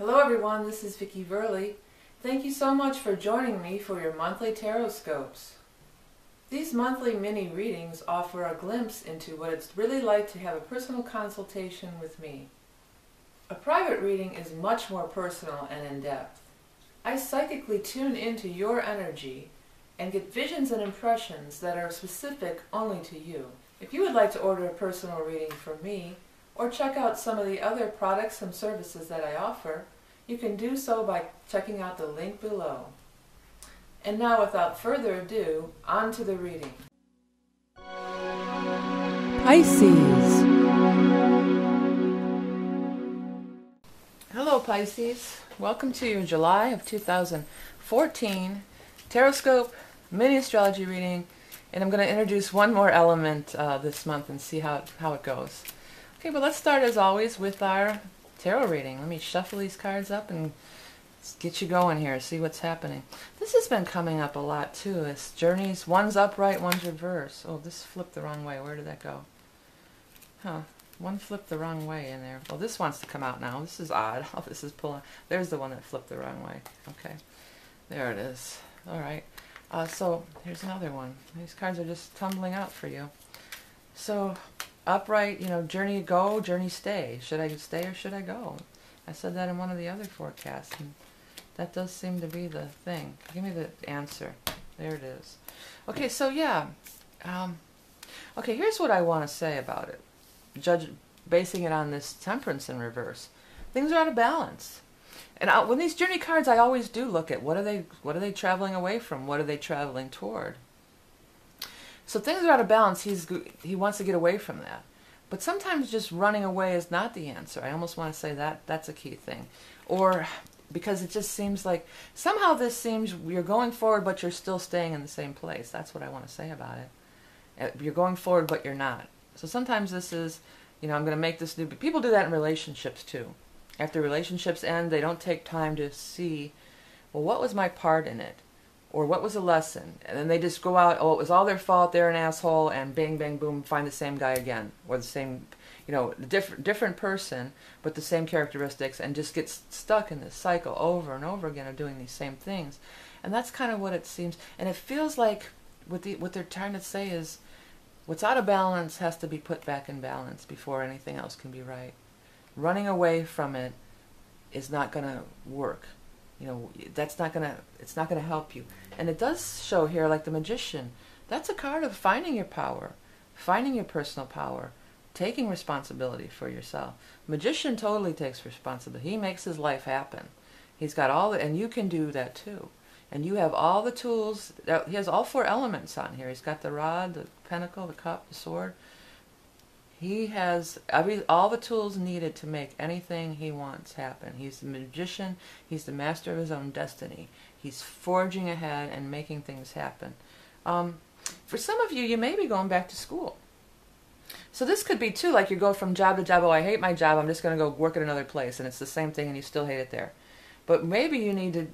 Hello everyone, this is Vicki Verley. Thank you so much for joining me for your monthly Tarotscopes. These monthly mini readings offer a glimpse into what it's really like to have a personal consultation with me. A private reading is much more personal and in-depth. I psychically tune into your energy and get visions and impressions that are specific only to you. If you would like to order a personal reading from me, or check out some of the other products and services that I offer, you can do so by checking out the link below. And now, without further ado, on to the reading. Pisces. Hello Pisces. Welcome to your July of 2014 Tarotscope mini astrology reading, and I'm going to introduce one more element this month and see how it goes. Okay, but let's start as always with our tarot reading. Let me shuffle these cards up and get you going here, see what's happening. This has been coming up a lot too. It's journeys, one's upright, one's reverse. Oh, this flipped the wrong way. Where did that go? Huh, one flipped the wrong way in there. Well, this wants to come out now. This is odd. Oh, this is pulling. There's the one that flipped the wrong way. Okay, there it is. All right, so here's another one. These cards are just tumbling out for you. So, upright, journey go, journey stay. Should I stay or should I go? I said that in one of the other forecasts, and that does seem to be the thing. Give me the answer. There it is. Okay, so yeah. Okay, here's what I want to say about it. Basing it on this temperance in reverse. Things are out of balance. And when these journey cards, I always do look at what are they traveling away from? What are they traveling toward? So things are out of balance. He wants to get away from that. But sometimes just running away is not the answer. I almost want to say that's a key thing. Or because it just seems like somehow this seems you're going forward but you're still staying in the same place. That's what I want to say about it. You're going forward but you're not. So sometimes this is, I'm going to make this new. People do that in relationships too. After relationships end, they don't take time to see, well, what was my part in it? Or what was the lesson? And then they just go out, oh, it was all their fault, they're an asshole, and bang, bang, boom, find the same guy again. Or the same, different person, but the same characteristics, and just get stuck in this cycle over and over again of doing these same things. And that's kind of what it seems. And it feels like what they're trying to say is, what's out of balance has to be put back in balance before anything else can be right. Running away from it is not going to work. It's not gonna help you. And it does show here, like the Magician, that's a card of finding your power, finding your personal power, taking responsibility for yourself. Magician totally takes responsibility. He makes his life happen. He's got all the, and you can do that too. And you have all the tools. He has all four elements on here. He's got the rod, the pentacle, the cup, the sword. He has all the tools needed to make anything he wants happen. He's the magician. He's the master of his own destiny. He's forging ahead and making things happen. For some of you, you may be going back to school. So this could be too, like you go from job to job. Oh, I hate my job. I'm just going to go work at another place. And it's the same thing and you still hate it there. But maybe you need to,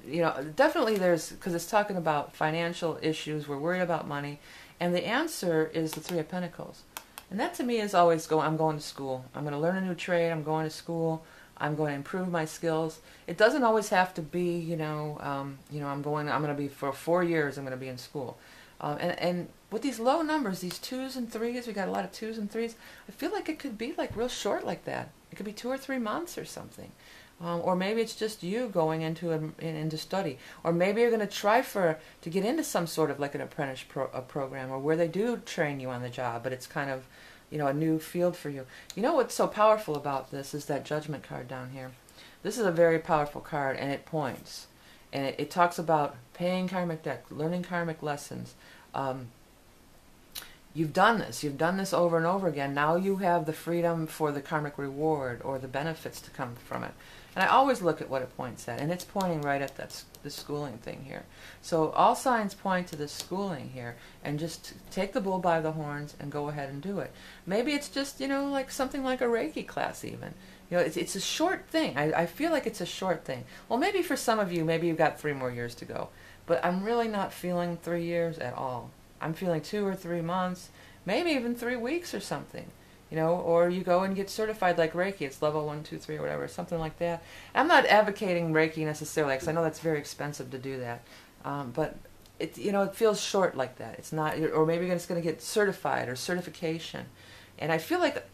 definitely because it's talking about financial issues. We're worried about money. And the answer is the Three of Pentacles. And that to me is always I'm going to school. I'm going to learn a new trade. I'm going to school. I'm going to improve my skills. It doesn't always have to be, I'm going to be for 4 years. I'm going to be in school. And with these low numbers, these 2s and 3s, we got a lot of 2s and 3s. I feel like it could be like real short like that. It could be 2 or 3 months or something. Or maybe it's just you going into study. Or maybe you're going to try to get into some sort of like an apprentice program, or where they do train you on the job, but it's kind of, a new field for you. What's so powerful about this is that Judgment card down here. This is a very powerful card, and it points. And it talks about paying karmic debt, learning karmic lessons. You've done this. You've done this over and over again. Now you have the freedom for the karmic reward or the benefits to come from it. And I always look at what it points at, and it's pointing right at the schooling thing here. So all signs point to this schooling here, and just take the bull by the horns and go ahead and do it. Maybe it's just, like something like a Reiki class even. It's a short thing. I feel like it's a short thing. Well, maybe for some of you, maybe you've got 3 more years to go. But I'm really not feeling 3 years at all. I'm feeling 2 or 3 months, maybe even 3 weeks or something. or you go and get certified like Reiki. It's level 1, 2, 3, or whatever, something like that. I'm not advocating Reiki necessarily, because I know that's very expensive to do that. But it feels short like that. It's not, or maybe you're just going to get certified or certification. And I feel like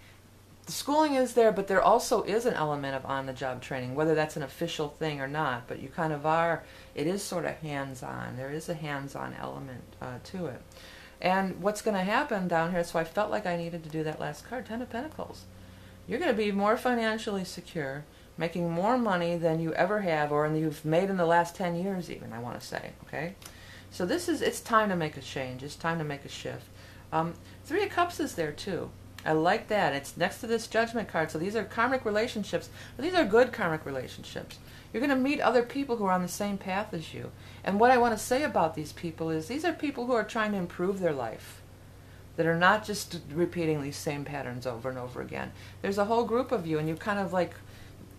the schooling is there, but there also is an element of on-the-job training, whether that's an official thing or not. But you kind of are. It is sort of hands-on. There is a hands-on element to it. And what's going to happen down here, so I felt like I needed to do that last card, Ten of Pentacles. You're going to be more financially secure, making more money than you ever have, or you've made in the last 10 years even, I want to say, okay? So it's time to make a change. It's time to make a shift. Three of Cups is there too. I like that. It's next to this Judgment card. So these are karmic relationships, but these are good karmic relationships. You're going to meet other people who are on the same path as you. And what I want to say about these people is these are people who are trying to improve their life, that are not just repeating these same patterns over and over again. There's a whole group of you, and you kind of like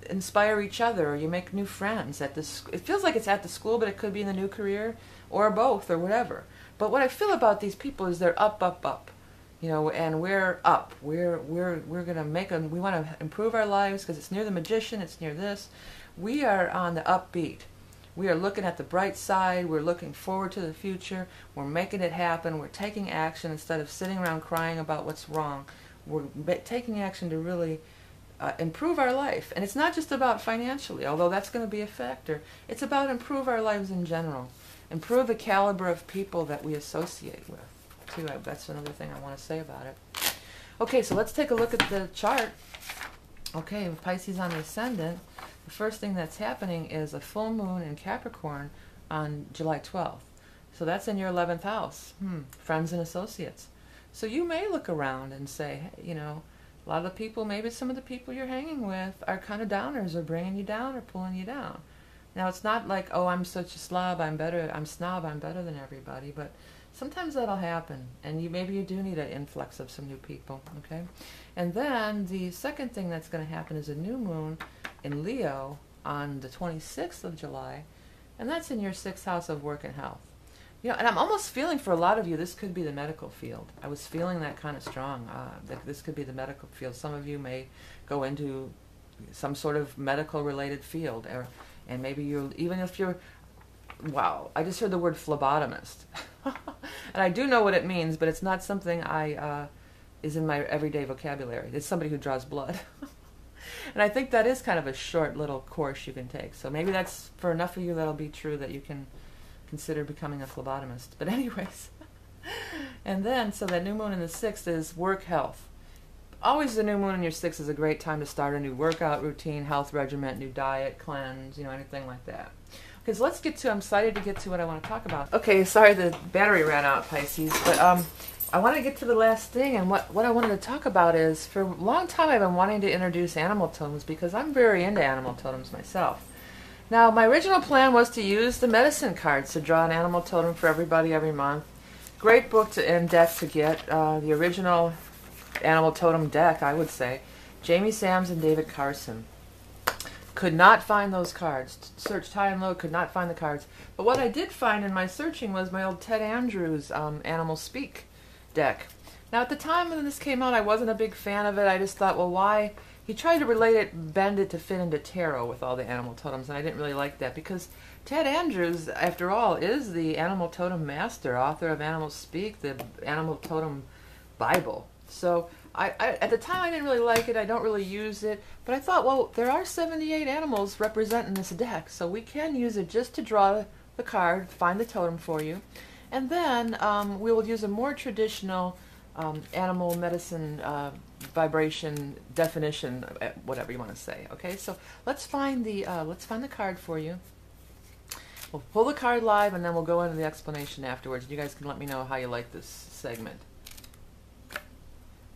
inspire each other, or you make new friends at this. It feels like it's at the school, but it could be in the new career, or both, or whatever. But what I feel about these people is they're up, up, up. And we're up. We're gonna we want to improve our lives because it's near the Magician. It's near this. We are on the upbeat. We are looking at the bright side. We're looking forward to the future. We're making it happen. We're taking action instead of sitting around crying about what's wrong. We're taking action to really improve our life. And it's not just about financially, although that's going to be a factor. It's about improve our lives in general. Improve the caliber of people that we associate with. Too. That's another thing I want to say about it. Okay, so let's take a look at the chart. Okay, with Pisces on the ascendant, the first thing that's happening is a full moon in Capricorn on July 12th. So that's in your 11th house. Friends and associates. So you may look around and say, hey, a lot of the people, maybe some of the people you're hanging with are kind of downers, or bringing you down or pulling you down. Now, it's not like, oh, I'm such a slob, I'm better than everybody, but sometimes that'll happen, and maybe you do need an influx of some new people, okay? And then the second thing that's going to happen is a new moon in Leo on the 26th of July, and that's in your 6th house of work and health. And I'm almost feeling for a lot of you, this could be the medical field. I was feeling that kind of strong, that this could be the medical field. Some of you may go into some sort of medical-related field, and maybe even if you're, wow, I just heard the word phlebotomist. And I do know what it means, but it's not something is in my everyday vocabulary. It's somebody who draws blood. And I think that is kind of a short little course you can take. So maybe that's, for enough of you, that'll be true that you can consider becoming a phlebotomist. But anyways, and then, so that new moon in the 6th is work health. Always the new moon in your 6th is a great time to start a new workout routine, health regimen, new diet, cleanse, anything like that. Because I'm excited to get to what I want to talk about. Okay, sorry the battery ran out, Pisces, but I want to get to the last thing, and what I wanted to talk about is, for a long time I've been wanting to introduce animal totems because I'm very into animal totems myself. Now, my original plan was to use the medicine cards to draw an animal totem for everybody every month. Great book and deck to get, the original animal totem deck, I would say. Jamie Sams and David Carson. Could not find those cards. Searched high and low, could not find the cards. But what I did find in my searching was my old Ted Andrews Animal Speak deck. Now, at the time when this came out, I wasn't a big fan of it. I just thought, well, why? He tried to relate it, bend it to fit into tarot with all the animal totems, and I didn't really like that because Ted Andrews, after all, is the animal totem master, author of Animal Speak, the animal totem Bible. So at the time I didn't really like it, I don't really use it, but I thought, well, there are 78 animals representing this deck, so we can use it just to draw the card, find the totem for you, and then we will use a more traditional animal medicine vibration definition, whatever you want to say. Okay, so let's find the card for you. We'll pull the card live, and then we'll go into the explanation afterwards. You guys can let me know how you like this segment.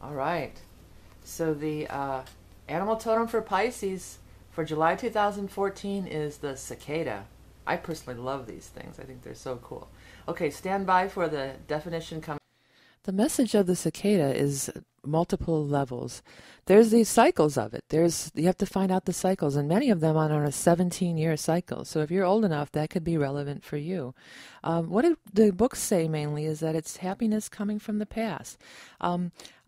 All right, so the animal totem for Pisces for July 2014 is the cicada. I personally love these things. I think they're so cool. Okay, stand by for the definition coming. The message of the cicada is multiple levels. There's these cycles of it. You have to find out the cycles, and many of them are on a 17-year cycle. So if you're old enough, that could be relevant for you. What the books say mainly is that it's happiness coming from the past.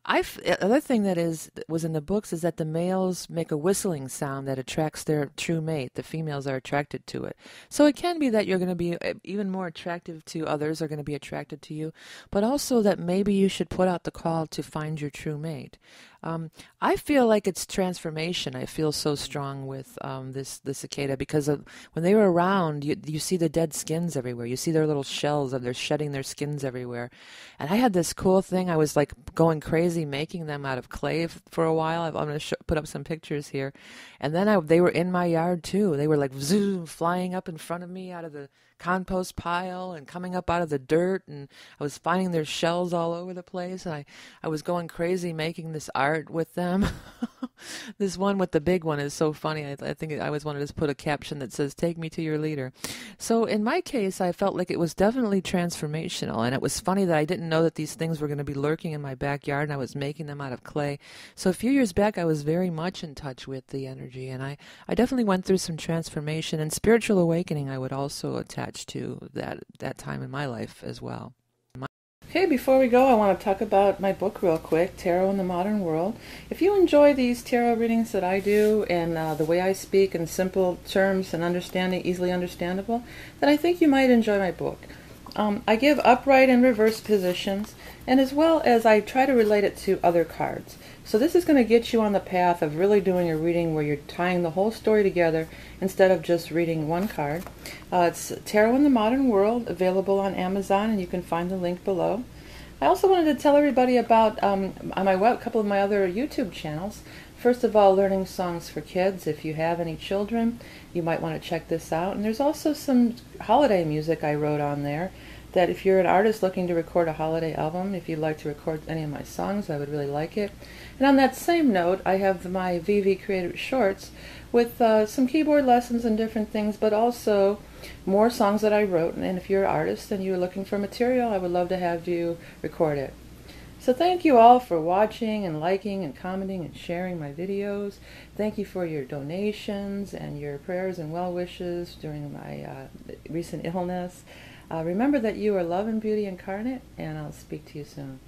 Another thing that was in the books is that the males make a whistling sound that attracts their true mate. The females are attracted to it. So it can be that you're going to be even more attractive to others, are going to be attracted to you, but also that maybe you should put out the call to find your true mate. I feel like it's transformation. I feel so strong with the cicada because when they were around, you see the dead skins everywhere. You see their little shells, and they're shedding their skins everywhere. And I had this cool thing. I was like going crazy making them out of clay for a while. I'm going to put up some pictures here. And then they were in my yard too. They were like zoom, flying up in front of me out of the compost pile and coming up out of the dirt, and I was finding their shells all over the place, and I was going crazy making this art with them. This one with the big one is so funny. I think I always wanted to put a caption that says, "Take me to your leader." So in my case, I felt like it was definitely transformational, and it was funny that I didn't know that these things were going to be lurking in my backyard, and I was making them out of clay. So a few years back, I was very much in touch with the energy, and I definitely went through some transformation and spiritual awakening. I would also attach to that time in my life as well. Okay, before we go, I want to talk about my book real quick, Tarot in the Modern World. If you enjoy these tarot readings that I do and the way I speak in simple terms and easily understandable, then I think you might enjoy my book. I give upright and reverse positions, and as well as I try to relate it to other cards. So this is going to get you on the path of really doing a reading where you're tying the whole story together instead of just reading one card. It's Tarot in the Modern World, available on Amazon, and you can find the link below. I also wanted to tell everybody about on a couple of my other YouTube channels. First of all, Learning Songs for Kids. If you have any children, you might want to check this out. And there's also some holiday music I wrote on there, that if you're an artist looking to record a holiday album, if you'd like to record any of my songs, I would really like it. And on that same note, I have my VV Creative Shorts with some keyboard lessons and different things, but also more songs that I wrote. And if you're an artist and you're looking for material, I would love to have you record it. So thank you all for watching and liking and commenting and sharing my videos. Thank you for your donations and your prayers and well wishes during my recent illness. Remember that you are love and beauty incarnate, and I'll speak to you soon.